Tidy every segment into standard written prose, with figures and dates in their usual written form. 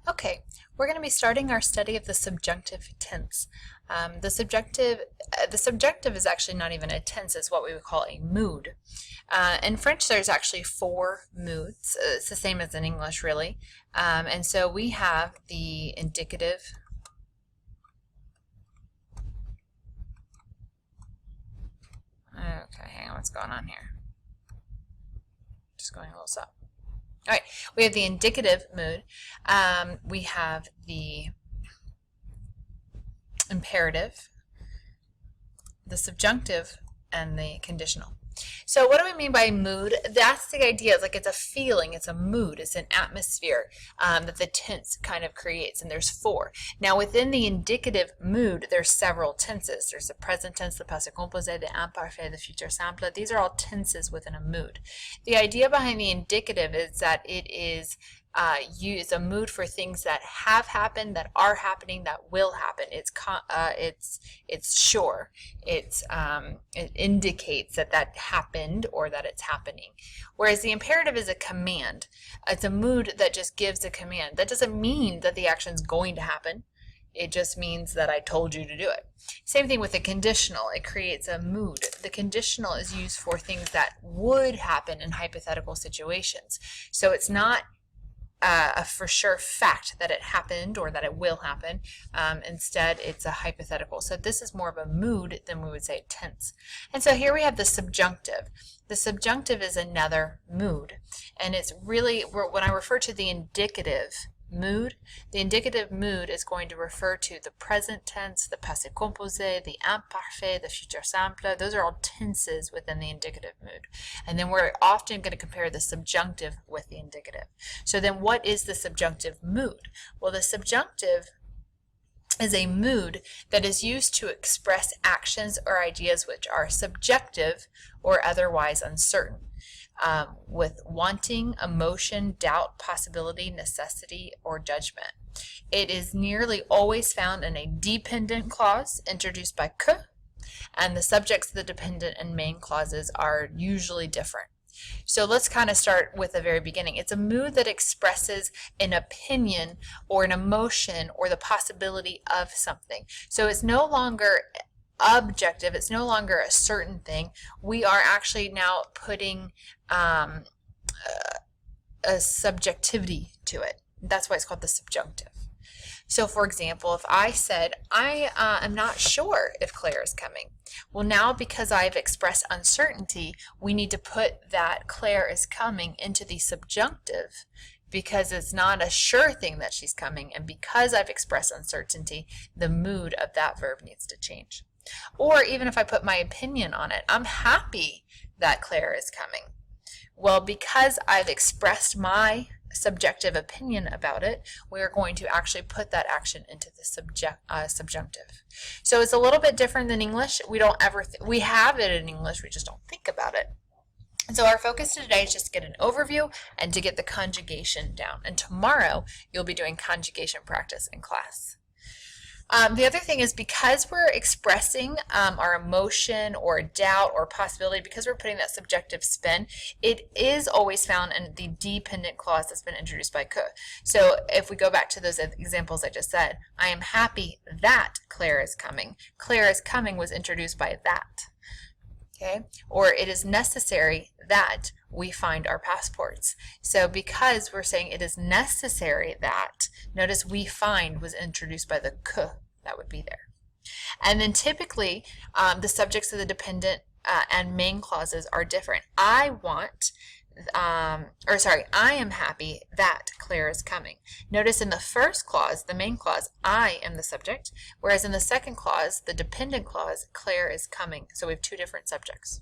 Okay, we're going to be starting our study of the subjunctive tense. The subjunctive is actually not even a tense, it's what we would call a mood. In French, there's actually 4 moods. It's the same as in English, really. And so we have the indicative, okay, hang on, what's going on here? Just going a little slow. All right, we have the indicative mood. We have the imperative, the subjunctive, and the conditional. So what do we mean by mood? That's the idea. It's like it's a feeling, it's a mood, it's an atmosphere that the tense kind of creates, and there's 4. Now within the indicative mood, there's several tenses. There's the present tense, the passé composé, the imparfait, the futur simple. These are all tenses within a mood. The idea behind the indicative is that it is use a mood for things that have happened, that are happening, that will happen. It's sure. It indicates that that happened or that it's happening. Whereas the imperative is a command. It's a mood that just gives a command. That doesn't mean that the action's going to happen. It just means that I told you to do it. Same thing with the conditional. It creates a mood. The conditional is used for things that would happen in hypothetical situations. So it's not a for sure fact that it happened or that it will happen. Instead, it's a hypothetical. So this is more of a mood than we would say tense. And so here we have the subjunctive. The subjunctive is another mood. And it's really, when I refer to the indicative mood, the indicative mood is going to refer to the present tense, the passé composé, the imparfait, the futur simple. Those are all tenses within the indicative mood. And then we're often going to compare the subjunctive with the indicative. So then what is the subjunctive mood? Well, the subjunctive is a mood that is used to express actions or ideas which are subjective or otherwise uncertain. With wanting, emotion, doubt, possibility, necessity, or judgment. It is nearly always found in a dependent clause introduced by que, and the subjects of the dependent and main clauses are usually different. So let's kind of start with the very beginning. It's a mood that expresses an opinion or an emotion or the possibility of something. So it's no longer objective, it's no longer a certain thing. We are actually now putting a subjectivity to it. That's why it's called the subjunctive. So for example, if I said, I am not sure if Claire is coming. Well, now because I've expressed uncertainty, we need to put that Claire is coming into the subjunctive because it's not a sure thing that she's coming, and because I've expressed uncertainty, the mood of that verb needs to change. Or even if I put my opinion on it, I'm happy that Claire is coming. Well, because I've expressed my subjective opinion about it, we're going to actually put that action into the subjunctive. So it's a little bit different than English. We don't ever, we have it in English, we just don't think about it. And so our focus today is just to get an overview and to get the conjugation down. And tomorrow you'll be doing conjugation practice in class. The other thing is, because we're expressing our emotion or doubt or possibility, because we're putting that subjective spin, it is always found in the dependent clause that's been introduced by que. So if we go back to those examples I just said, I am happy that Claire is coming. Claire is coming was introduced by that. Okay? Or it is necessary that we find our passports. So because we're saying it is necessary that, notice we find was introduced by the que that would be there. And then typically the subjects of the dependent and main clauses are different. I am happy that Claire is coming. Notice in the first clause, the main clause, I am the subject, whereas in the second clause, the dependent clause, Claire is coming. So we have 2 different subjects.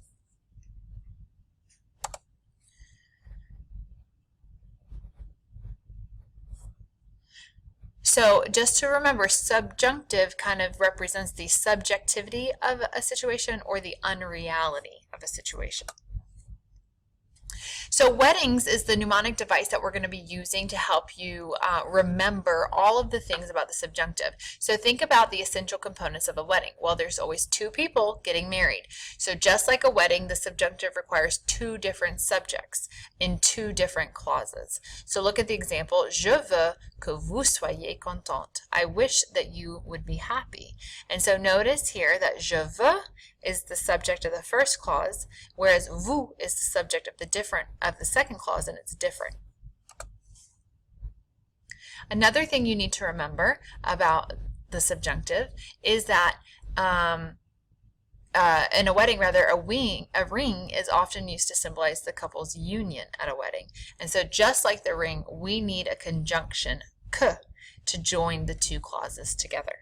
So just to remember, subjunctive kind of represents the subjectivity of a situation or the unreality of a situation. So weddings is the mnemonic device that we're going to be using to help you remember all of the things about the subjunctive. So think about the essential components of a wedding. Well, there's always 2 people getting married. So just like a wedding, the subjunctive requires 2 different subjects in 2 different clauses. So look at the example, je veux que vous soyez contente. I wish that you would be happy. And so notice here that je veux is the subject of the first clause, whereas vous is the subject of the second clause, and it's different. Another thing you need to remember about the subjunctive is that in a wedding, a ring is often used to symbolize the couple's union at a wedding. And so just like the ring, we need a conjunction, que, to join the two clauses together.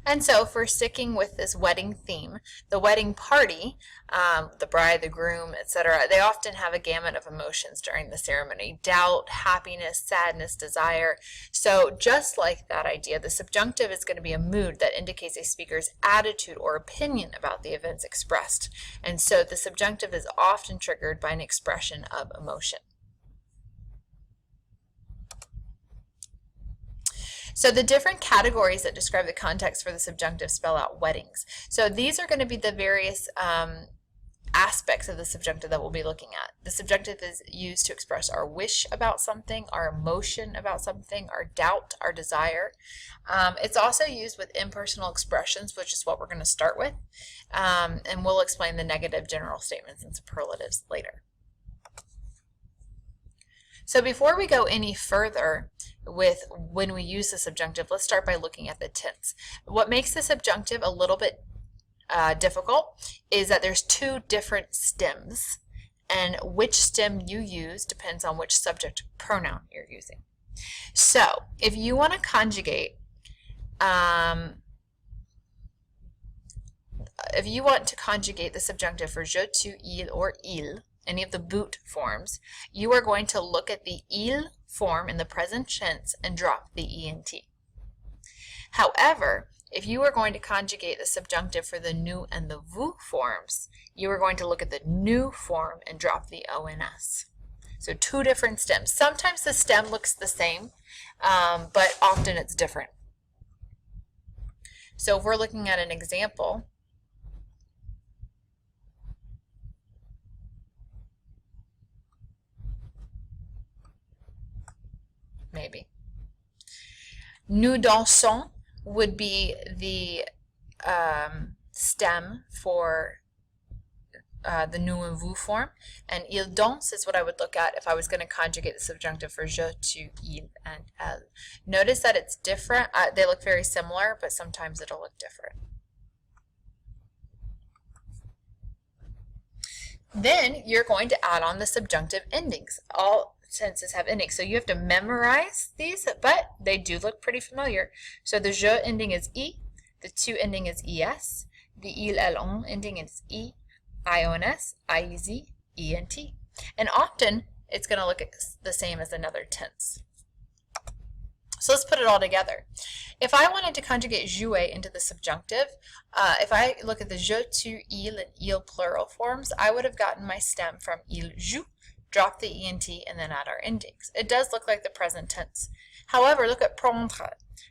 And so if we're sticking with this wedding theme, the wedding party, the bride, the groom, etc., they often have a gamut of emotions during the ceremony: doubt, happiness, sadness, desire. So just like that idea, the subjunctive is going to be a mood that indicates a speaker's attitude or opinion about the events expressed. And so the subjunctive is often triggered by an expression of emotion. So the different categories that describe the context for the subjunctive spell out weddings. So these are going to be the various aspects of the subjunctive that we'll be looking at. The subjunctive is used to express our wish about something, our emotion about something, our doubt, our desire. It's also used with impersonal expressions, which is what we're going to start with. And we'll explain the negative general statements and superlatives later. So before we go any further with when we use the subjunctive, let's start by looking at the tense. What makes the subjunctive a little bit difficult is that there's two different stems, and which stem you use depends on which subject pronoun you're using. So if you want to conjugate the subjunctive for je, tu, il, or il, any of the boot forms, you are going to look at the il form in the present tense and drop the ent. However, if you are going to conjugate the subjunctive for the nous and the vous forms, you are going to look at the nous form and drop the ons. So two different stems. Sometimes the stem looks the same, but often it's different. So if we're looking at an example, maybe. Nous dansons would be the stem for the nous and vous form, and il danse is what I would look at if I was going to conjugate the subjunctive for je, tu, il, and elle. Notice that it's different. They look very similar, but sometimes it'll look different. Then you're going to add on the subjunctive endings. All tenses have endings, so you have to memorize these, but they do look pretty familiar. So the je ending is I, the tu ending is es, the il, elle, on ending is I, ions, iez, ent. And often it's going to look the same as another tense. So let's put it all together. If I wanted to conjugate jouer into the subjunctive, if I look at the je, tu, il, and il plural forms, I would have gotten my stem from il joue, drop the ent, and then add our endings. It does look like the present tense. However, look at prendre.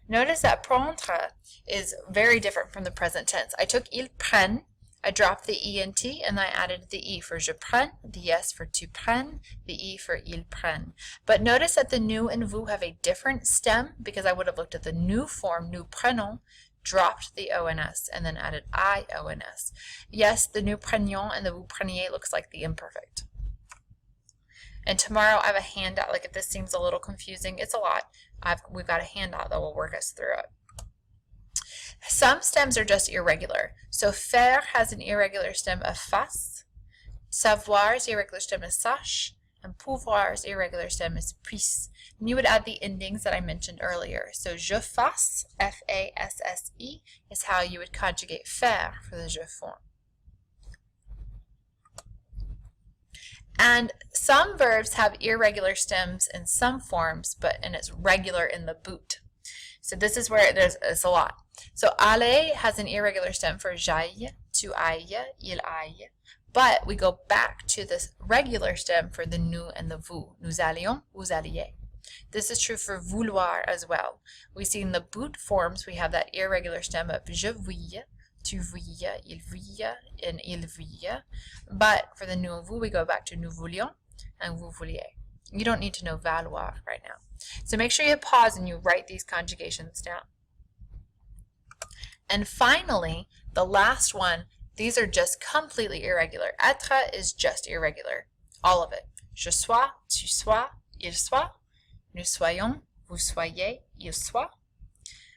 Notice that prendre is very different from the present tense. I took il prenne, I dropped the ent, and I added the e for je prenne, the s for tu prennes, the e for il prenne. But notice that the nous and vous have a different stem, because I would have looked at the nous form, nous prenons, dropped the ons, and then added ions. Yes, the nous prenions and the vous preniez looks like the imperfect. And tomorrow I have a handout. Like, if this seems a little confusing, it's a lot. We've got a handout that will work us through it. Some stems are just irregular. So faire has an irregular stem of face, savoir's irregular stem is sache, and pouvoir's irregular stem is puisse. And you would add the endings that I mentioned earlier. So je fasse, F-A-S-S-E, is how you would conjugate faire for the je form. And some verbs have irregular stems in some forms, and it's regular in the boot. So this is where it's a lot. So aller has an irregular stem for j'aille, tu ailles, il aille. But we go back to this regular stem for the nous and the vous. Nous allions, vous alliez. This is true for vouloir as well. We see in the boot forms we have that irregular stem of je vouille, tu vouilles, il vouille, and il vouille. But for the nous and vous we go back to nous voulions and vous vouliez. You don't need to know valoir right now. So make sure you pause and you write these conjugations down. And finally, the last one, these are just completely irregular. Être is just irregular. All of it. Je sois, tu sois, il soit. Nous soyons, vous soyez, il soit.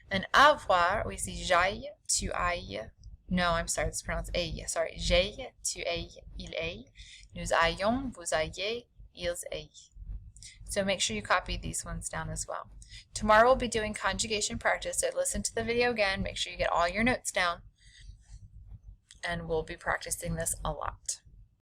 And avoir, we see j'aille, tu ailles. No, I'm sorry, it's pronounced aille. Sorry, j'aille, tu ailles, il aille. Nous ayons, vous ayez, ils aillent. So make sure you copy these ones down as well. Tomorrow we'll be doing conjugation practice, so listen to the video again, make sure you get all your notes down, and we'll be practicing this a lot.